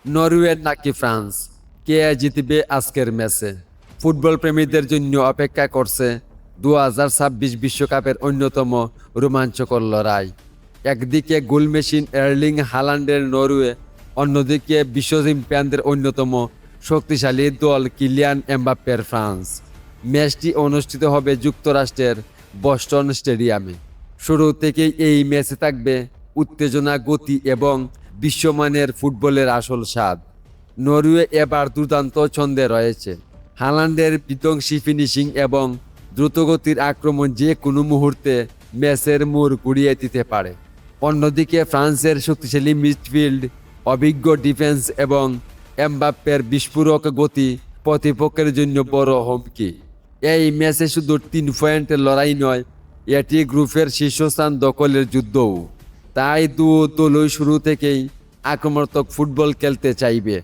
Norway নাকি France, কে জিতবে আজকের ম্যাচে? ফুটবল প্রেমীদের জন্য অপেক্ষা করছে 2026 বিশ্বকাপের অন্যতম রোমাঞ্চকর লড়াই। একদিকে গোল মেশিন এর্লিং হালান্ডের নরওয়ে, অন্যদিকে বিশ্ব চ্যাম্পিয়নদের অন্যতম শক্তিশালী দল কিলিয়ান এমবাপ্পের ফ্রান্স। ম্যাচটি অনুষ্ঠিত হবে যুক্তরাষ্ট্রের বস্টন স্টেডিয়ামে। শুরু থেকেই এই ম্যাচে থাকবে উত্তেজনা, গতি এবং বিশ্বমানের ফুটবলের আসল স্বাদ। নরওয়ে এবার দুর্দান্ত ছন্দে রয়েছে। হালান্ডের বিধ্বংসী ফিনিশিং এবং দ্রুতগতির আক্রমণ যে কোনো মুহূর্তে ম্যাচের মোড় ঘুরিয়ে দিতে পারে। অন্যদিকে ফ্রান্সের শক্তিশালী মিডফিল্ড, অভিজ্ঞ ডিফেন্স এবং এমবাপ্পের বিস্ফোরক গতি প্রতিপক্ষের জন্য বড় হুমকি। এই ম্যাচে শুধু 3 পয়েন্টের লড়াই নয়, এটি গ্রুপের শীর্ষস্থান দখলের যুদ্ধও। তাই দু দলই শুরু থেকেই আক্রমণাত্মক ফুটবল খেলতে চাইবে।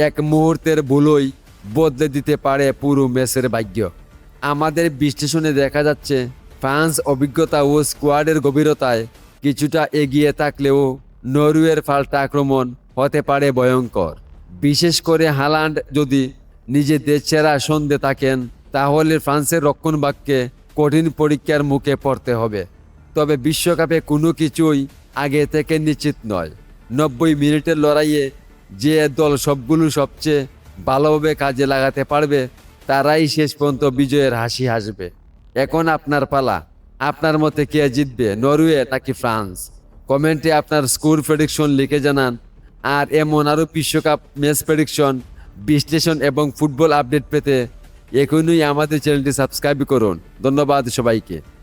এক মুহূর্তের ভুলই বদলে দিতে পারে পুরো ম্যাচের ভাগ্য। আমাদের বিশ্লেষণে দেখা যাচ্ছে ফ্রান্স অভিজ্ঞতা ও স্কোয়াডের গভীরতায় কিছুটা এগিয়ে থাকলেও নরওয়ের পাল্টা আক্রমণ হতে পারে ভয়ঙ্কর। বিশেষ করে হালান্ড যদি নিজেদের সেরা সন্দেহে থাকেন, তাহলে ফ্রান্সের রক্ষণভাগকে কঠিন পরীক্ষার মুখে পড়তে হবে। তবে বিশ্বকাপে কোনো কিছুই আগে থেকে নিশ্চিত নয়। 90 মিনিটের লড়াইয়ে যে দল সবগুলো সবচেয়ে ভালোভাবে কাজে লাগাতে পারবে, তারাই শেষ পর্যন্ত বিজয়ের হাসি হাসবে। এখন আপনার পালা। আপনার মতে কে জিতবে, নরওয়ে নাকি ফ্রান্স? কমেন্টে আপনার স্কোর প্রেডিকশন লিখে জানান। আর এমন আরও বিশ্বকাপ ম্যাচ প্রেডিকশন, বিশ্লেষণ এবং ফুটবল আপডেট পেতে এখনই আমাদের চ্যানেলটি সাবস্ক্রাইব করুন। ধন্যবাদ সবাইকে।